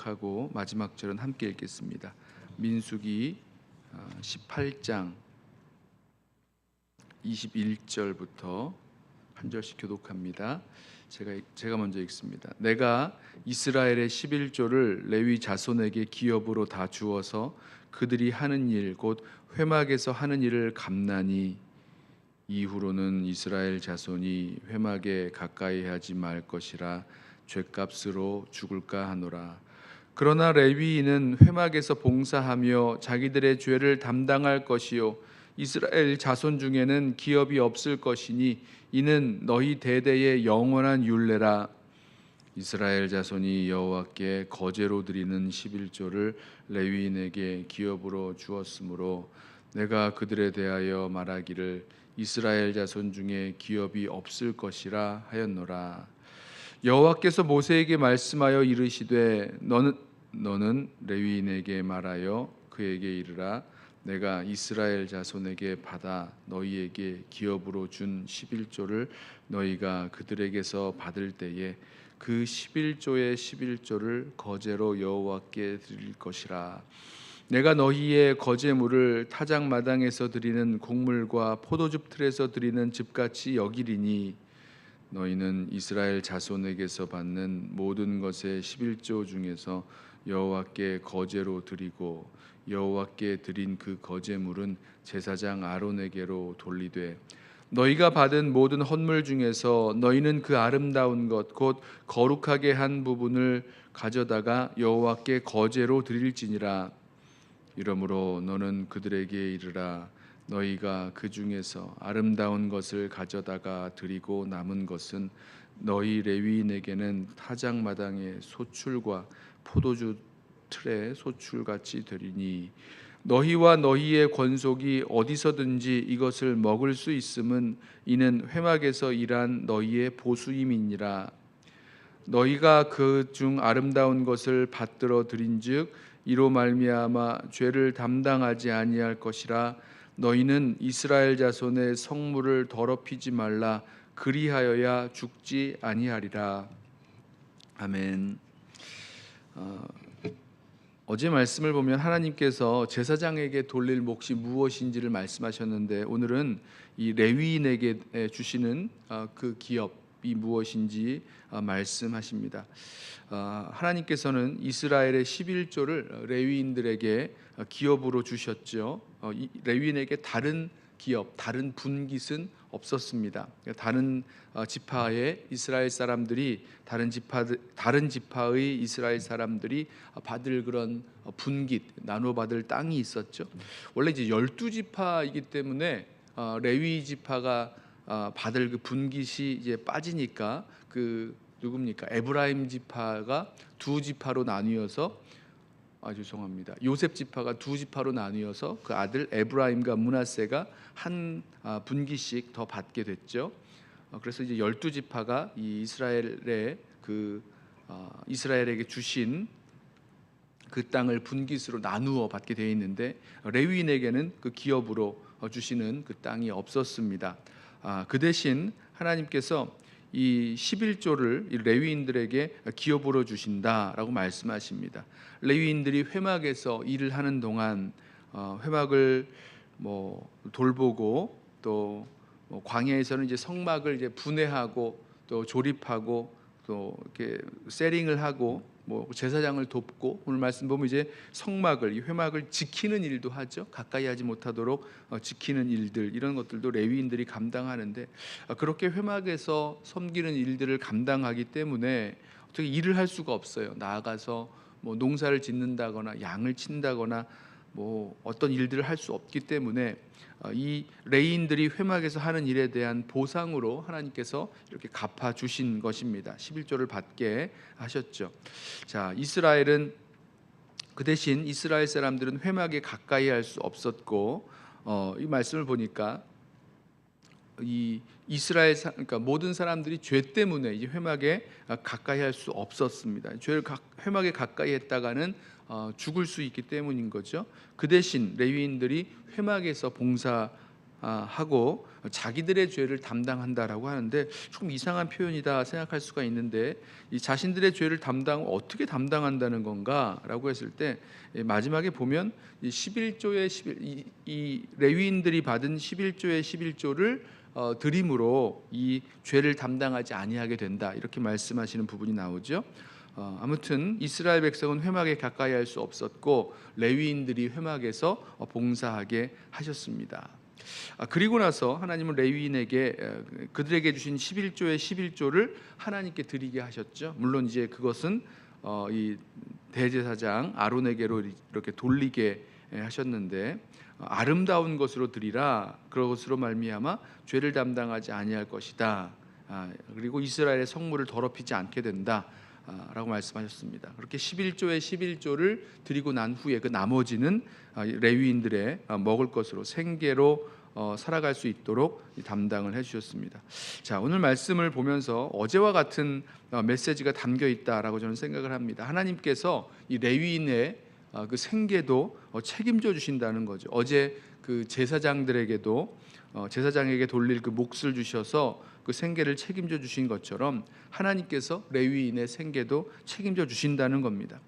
교독하고 마지막 절은 함께 읽겠습니다. 민수기 18장 21절부터 한 절씩 교독합니다. 제가 먼저 읽습니다. 내가 이스라엘의 11조를 레위 자손에게 기업으로 다 주어서 그들이 하는 일 곧 회막에서 하는 일을 감나니 이후로는 이스라엘 자손이 회막에 가까이 하지 말 것이라 죗값으로 죽을까 하노라. 그러나 레위인은 회막에서 봉사하며 자기들의 죄를 담당할 것이요 이스라엘 자손 중에는 기업이 없을 것이니 이는 너희 대대의 영원한 율례라. 이스라엘 자손이 여호와께 거제로 드리는 11조를 레위인에게 기업으로 주었으므로 내가 그들에 대하여 말하기를 이스라엘 자손 중에 기업이 없을 것이라 하였노라. 여호와께서 모세에게 말씀하여 이르시되 너는 레위인에게 말하여 그에게 이르라. 내가 이스라엘 자손에게 받아 너희에게 기업으로 준 11조를 너희가 그들에게서 받을 때에 그 11조의 11조를 거제로 여호와께 드릴 것이라. 내가 너희의 거제물을 타작마당에서 드리는 곡물과 포도즙 틀에서 드리는 즙같이 여기리니 너희는 이스라엘 자손에게서 받는 모든 것의 11조 중에서 여호와께 거제로 드리고 여호와께 드린 그 거제물은 제사장 아론에게로 돌리되 너희가 받은 모든 헌물 중에서 너희는 그 아름다운 것 곧 거룩하게 한 부분을 가져다가 여호와께 거제로 드릴지니라. 이러므로 너는 그들에게 이르라. 너희가 그 중에서 아름다운 것을 가져다가 드리고 남은 것은 너희 레위인에게는 타작마당의 소출과 포도주 틀의 소출같이 되리니 너희와 너희의 권속이 어디서든지 이것을 먹을 수 있음은 이는 회막에서 일한 너희의 보수임이니라. 너희가 그 중 아름다운 것을 받들어 드린즉 이로 말미암아 죄를 담당하지 아니할 것이라. 너희는 이스라엘 자손의 성물을 더럽히지 말라. 그리하여야 죽지 아니하리라. 아멘. 어제 말씀을 보면 하나님께서 제사장에게 돌릴 몫이 무엇인지를 말씀하셨는데 오늘은 이 레위인에게 주시는 그 기업이 무엇인지 말씀하십니다. 하나님께서는 이스라엘의 11조를 레위인들에게 기업으로 주셨죠. 레위인에게 다른 기업, 다른 분깃은 없었습니다. 다른 지파의 이스라엘 사람들이 다른 지파의 이스라엘 사람들이 받을 그런 분깃, 나눠 받을 땅이 있었죠. 원래 이제 12지파이기 때문에 레위 지파가 받을 그 분깃이 이제 빠지니까 그 누굽니까? 에브라임 지파가 두 지파로 나뉘어서 죄송합니다. 요셉 지파가 두 지파로 나뉘어서 그 아들 에브라임과 므낫세가 한 분기씩 더 받게 됐죠. 그래서 이제 12지파가 이 이스라엘에게 주신 그 땅을 분깃으로 나누어 받게 되어 있는데 레위인에게는 그 기업으로 주시는 그 땅이 없었습니다. 그 대신 하나님께서 이 11조를 이 레위인들에게 기업으로 주신다라고 말씀하십니다. 레위인들이 회막에서 일을 하는 동안 회막을 돌보고 또 광야에서는 이제 성막을 이제 분해하고 또 조립하고 또 이렇게 세링을 하고 제사장을 돕고 오늘 말씀 보면 이제 이 회막을 지키는 일도 하죠. 가까이 하지 못하도록 지키는 일들, 이런 것들도 레위인들이 감당하는데 그렇게 회막에서 섬기는 일들을 감당하기 때문에 어떻게 일을 할 수가 없어요. 나아가서 농사를 짓는다거나 양을 친다거나 어떤 일들을 할 수 없기 때문에 이 레위인들이 회막에서 하는 일에 대한 보상으로 하나님께서 이렇게 갚아 주신 것입니다. 11조를 받게 하셨죠. 자, 이스라엘은 그 대신 이스라엘 사람들은 회막에 가까이 할 수 없었고 이 말씀을 보니까 이 그러니까 모든 사람들이 죄 때문에 이제 회막에 가까이 할 수 없었습니다. 회막에 가까이 했다가는 죽을 수 있기 때문인 거죠. 그 대신 레위인들이 회막에서 하고 자기들의 죄를 담당한다라고 하는데 조금 이상한 표현이다 생각할 수가 있는데, 이 자신들의 죄를 어떻게 담당한다는 건가라고 했을 때 마지막에 보면 이 11조의 11, 이 레위인들이 받은 11조의 11조를 드림으로 이 죄를 담당하지 아니하게 된다, 이렇게 말씀하시는 부분이 나오죠. 아무튼 이스라엘 백성은 회막에 가까이 할 수 없었고 레위인들이 회막에서 봉사하게 하셨습니다. 그리고 나서 하나님은 레위인에게 그들에게 주신 11조의 11조를 하나님께 드리게 하셨죠. 물론 이제 그것은 이 대제사장 아론에게로 이렇게 돌리게 하셨는데, 아름다운 것으로 드리라, 그것으로 말미암아 죄를 담당하지 아니할 것이다, 그리고 이스라엘의 성물을 더럽히지 않게 된다 라고 말씀하셨습니다. 그렇게 11조의 11조를 드리고 난 후에 그 나머지는 레위인들의 먹을 것으로 생계로 살아갈 수 있도록 담당을 해주셨습니다. 자, 오늘 말씀을 보면서 어제와 같은 메시지가 담겨 있다라고 저는 생각을 합니다. 하나님께서 이 레위인의 그 생계도 책임져 주신다는 거죠. 어제 그 제사장들에게도 제사장에게 돌릴 그 몫을 주셔서 그 생계를 책임져 주신 것처럼 하나님께서 레위인의 생계도 책임져 주신다는 겁니다.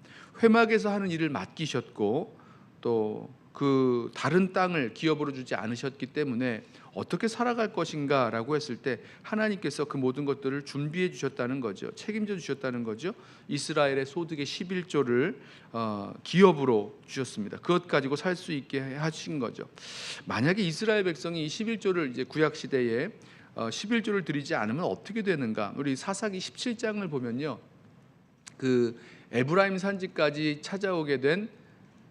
회막에서 하는 일을 맡기셨고 또 그 다른 땅을 기업으로 주지 않으셨기 때문에 어떻게 살아갈 것인가라고 했을 때 하나님께서 그 모든 것들을 준비해 주셨다는 거죠. 책임져 주셨다는 거죠. 이스라엘의 소득의 11조를 기업으로 주셨습니다. 그것 가지고 살 수 있게 하신 거죠. 만약에 이스라엘 백성이 이 11조를 이제 구약 시대에 11조를 드리지 않으면 어떻게 되는가? 우리 사사기 17장을 보면요, 그 에브라임 산지까지 찾아오게 된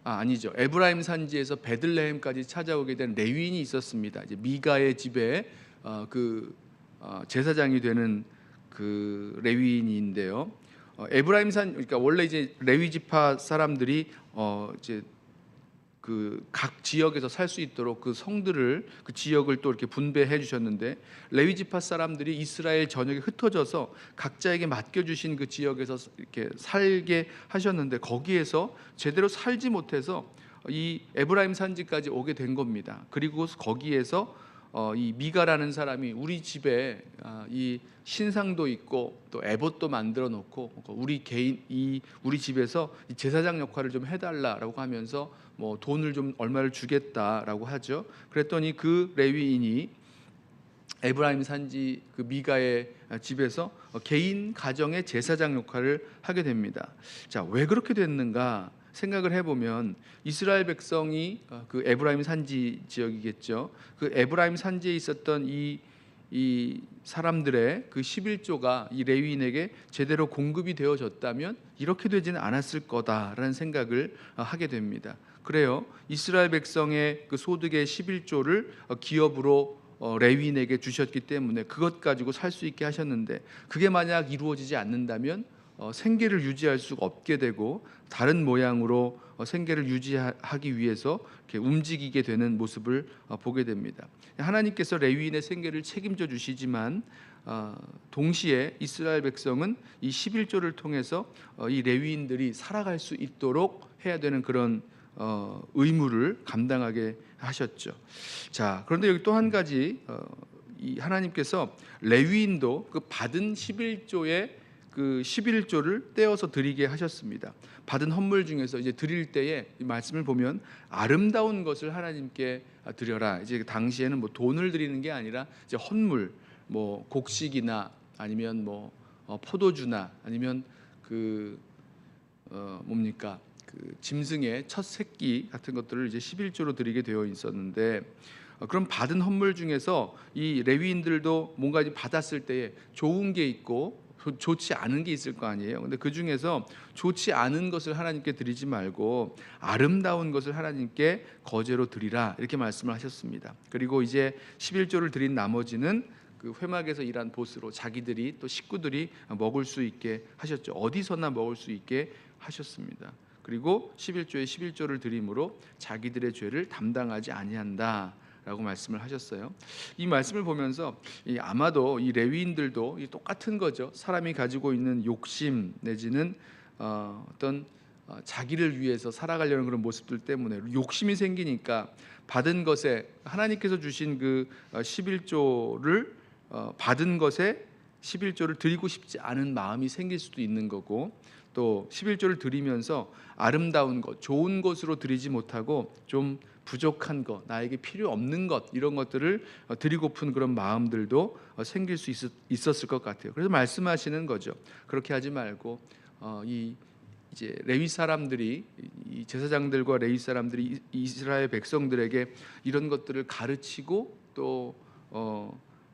아니죠. 에브라임 산지에서 베들레헴까지 찾아오게 된 레위인이 있었습니다. 이제 미가의 집에 제사장이 되는 그 레위인인데요. 에브라임 산, 그러니까 원래 이제 레위 지파 사람들이 이제 그 각 지역에서 살 수 있도록 그 성들을, 그 지역을 또 이렇게 분배해 주셨는데, 레위 지파 사람들이 이스라엘 전역에 흩어져서 각자에게 맡겨 주신 그 지역에서 이렇게 살게 하셨는데 거기에서 제대로 살지 못해서 이 에브라임 산지까지 오게 된 겁니다. 그리고 거기에서 이 미가라는 사람이 우리 집에 이 신상도 있고 또 에봇도 만들어 놓고 우리 집에서 이 제사장 역할을 좀 해달라라고 하면서 뭐 돈을 좀 얼마를 주겠다라고 하죠. 그랬더니 그 레위인이 에브라임 산지 그 미가의 집에서 개인 가정의 제사장 역할을 하게 됩니다. 자, 왜 그렇게 됐는가 생각을 해보면, 이스라엘 백성이 그 에브라임 산지 지역이겠죠. 그 에브라임 산지에 있었던 이 사람들의 그 11조가 이 레위인에게 제대로 공급이 되어졌다면 이렇게 되지는 않았을 거다라는 생각을 하게 됩니다. 그래요, 이스라엘 백성의 그 소득의 11조를 기업으로 레위인에게 주셨기 때문에 그것 가지고 살 수 있게 하셨는데, 그게 만약 이루어지지 않는다면 생계를 유지할 수가 없게 되고 다른 모양으로 생계를 유지하기 위해서 이렇게 움직이게 되는 모습을 보게 됩니다. 하나님께서 레위인의 생계를 책임져 주시지만 동시에 이스라엘 백성은 이 11조를 통해서 이 레위인들이 살아갈 수 있도록 해야 되는 그런 의무를 감당하게 하셨죠. 자, 그런데 여기 또 한 가지, 이 하나님께서 레위인도 그 받은 11조의 그 11조를 떼어서 드리게 하셨습니다. 받은 헌물 중에서 이제 드릴 때에 이 말씀을 보면 아름다운 것을 하나님께 드려라. 이제 당시에는 뭐 돈을 드리는 게 아니라 이제 헌물, 뭐 곡식이나 아니면 뭐 포도주나 아니면 그 뭡니까? 그 짐승의 첫 새끼 같은 것들을 이제 11조로 드리게 되어 있었는데, 그럼 받은 헌물 중에서 이 레위인들도 뭔가 받았을 때에 좋은 게 있고 좋지 않은 게 있을 거 아니에요. 근데 그 중에서 좋지 않은 것을 하나님께 드리지 말고 아름다운 것을 하나님께 거제로 드리라, 이렇게 말씀을 하셨습니다. 그리고 이제 11조를 드린 나머지는 그 회막에서 일한 보스로 자기들이 또 식구들이 먹을 수 있게 하셨죠. 어디서나 먹을 수 있게 하셨습니다. 그리고 11조에 11조를 드림으로 자기들의 죄를 담당하지 아니한다 라고 말씀을 하셨어요. 이 말씀을 보면서 아마도 이 레위인들도 똑같은 거죠. 사람이 가지고 있는 욕심 내지는 어떤 자기를 위해서 살아가려는 그런 모습들 때문에 욕심이 생기니까 받은 것에 하나님께서 주신 그 11조를 받은 것에 11조를 드리고 싶지 않은 마음이 생길 수도 있는 거고, 또 11조를 드리면서 아름다운 것, 좋은 것으로 드리지 못하고 좀 부족한 것, 나에게 필요 없는 것, 이런 것들을 드리고픈 그런 마음들도 생길 수 있었을 것 같아요. 그래서 말씀하시는 거죠. 그렇게 하지 말고 이제 레위 사람들이, 이 제사장들과 레위 사람들이 이스라엘 백성들에게 이런 것들을 가르치고 또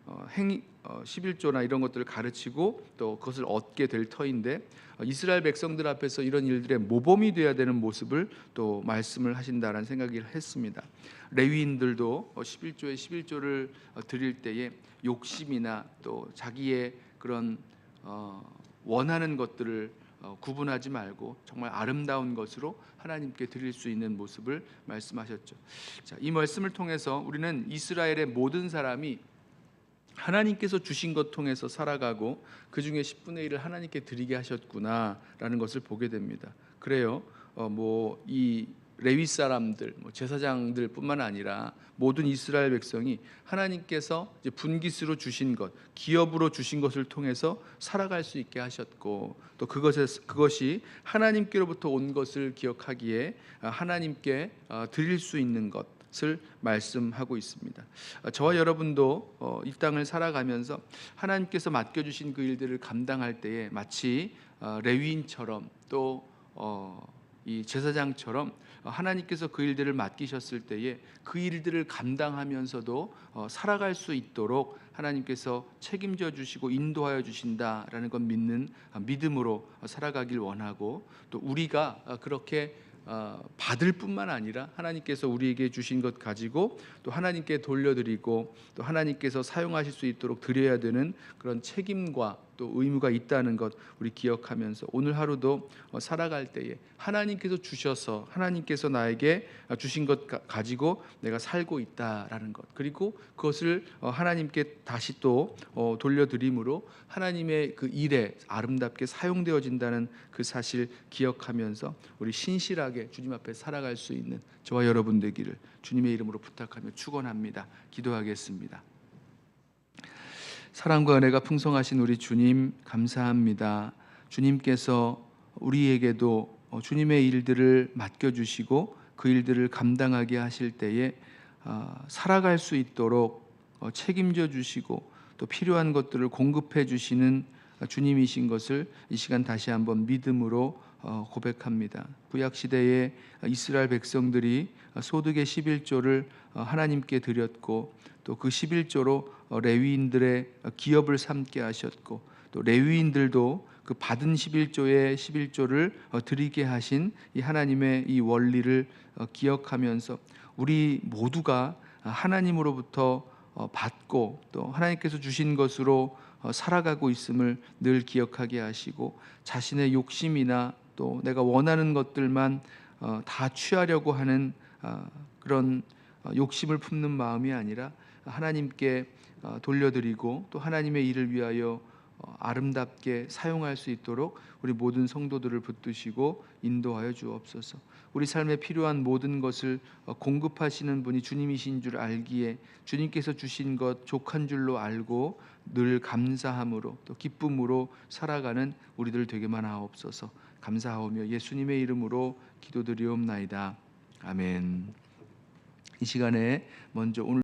11조나 이런 것들을 가르치고 또 그것을 얻게 될 터인데, 이스라엘 백성들 앞에서 이런 일들의 모범이 되어야 되는 모습을 또 말씀을 하신다라는 생각을 했습니다. 레위인들도 11조를 드릴 때에 욕심이나 또 자기의 그런 원하는 것들을 구분하지 말고 정말 아름다운 것으로 하나님께 드릴 수 있는 모습을 말씀하셨죠. 자, 이 말씀을 통해서 우리는 이스라엘의 모든 사람이 하나님께서 주신 것 통해서 살아가고 그 중에 10분의 1을 하나님께 드리게 하셨구나라는 것을 보게 됩니다. 그래요. 이 레위 사람들, 제사장들뿐만 아니라 모든 이스라엘 백성이 하나님께서 이제 분깃으로 주신 것, 기업으로 주신 것을 통해서 살아갈 수 있게 하셨고, 또 그것이 하나님께로부터 온 것을 기억하기에 하나님께 드릴 수 있는 것을 말씀하고 있습니다. 저와 여러분도 이 땅을 살아가면서 하나님께서 맡겨주신 그 일들을 감당할 때에 마치 레위인처럼 또 이 제사장처럼 하나님께서 그 일들을 맡기셨을 때에 그 일들을 감당하면서도 살아갈 수 있도록 하나님께서 책임져 주시고 인도하여 주신다라는 것 믿는 믿음으로 살아가길 원하고, 또 우리가 그렇게 받을 뿐만 아니라 하나님께서 우리에게 주신 것 가지고 또 하나님께 돌려드리고 또 하나님께서 사용하실 수 있도록 드려야 되는 그런 책임과 또 의무가 있다는 것 우리 기억하면서 오늘 하루도 살아갈 때에 하나님께서 주셔서 하나님께서 나에게 주신 것 가지고 내가 살고 있다라는 것, 그리고 그것을 하나님께 다시 또 돌려드림으로 하나님의 그 일에 아름답게 사용되어진다는 그 사실 기억하면서 우리 신실하게 주님 앞에 살아갈 수 있는 저와 여러분 되기를 주님의 이름으로 부탁하며 축원합니다. 기도하겠습니다. 사랑과 은혜가 풍성하신 우리 주님 감사합니다. 주님께서 우리에게도 주님의 일들을 맡겨주시고 그 일들을 감당하게 하실 때에 살아갈 수 있도록 책임져 주시고 또 필요한 것들을 공급해 주시는 주님이신 것을 이 시간 다시 한번 믿음으로 고백합니다. 구약시대에 이스라엘 백성들이 소득의 11조를 하나님께 드렸고 또 그 11조로 레위인들의 기업을 삼게 하셨고, 또 레위인들도 그 받은 11조의 11조를 드리게 하신 이 하나님의 이 원리를 기억하면서 우리 모두가 하나님으로부터 받고 또 하나님께서 주신 것으로 살아가고 있음을 늘 기억하게 하시고, 자신의 욕심이나 또 내가 원하는 것들만 다 취하려고 하는 그런 욕심을 품는 마음이 아니라 하나님께 돌려드리고 또 하나님의 일을 위하여 아름답게 사용할 수 있도록 우리 모든 성도들을 붙드시고 인도하여 주옵소서. 우리 삶에 필요한 모든 것을 공급하시는 분이 주님이신 줄 알기에 주님께서 주신 것 족한 줄로 알고 늘 감사함으로 또 기쁨으로 살아가는 우리들 되게만 하옵소서. 감사하오며 예수님의 이름으로 기도드리옵나이다. 아멘. 이 시간에 먼저 오늘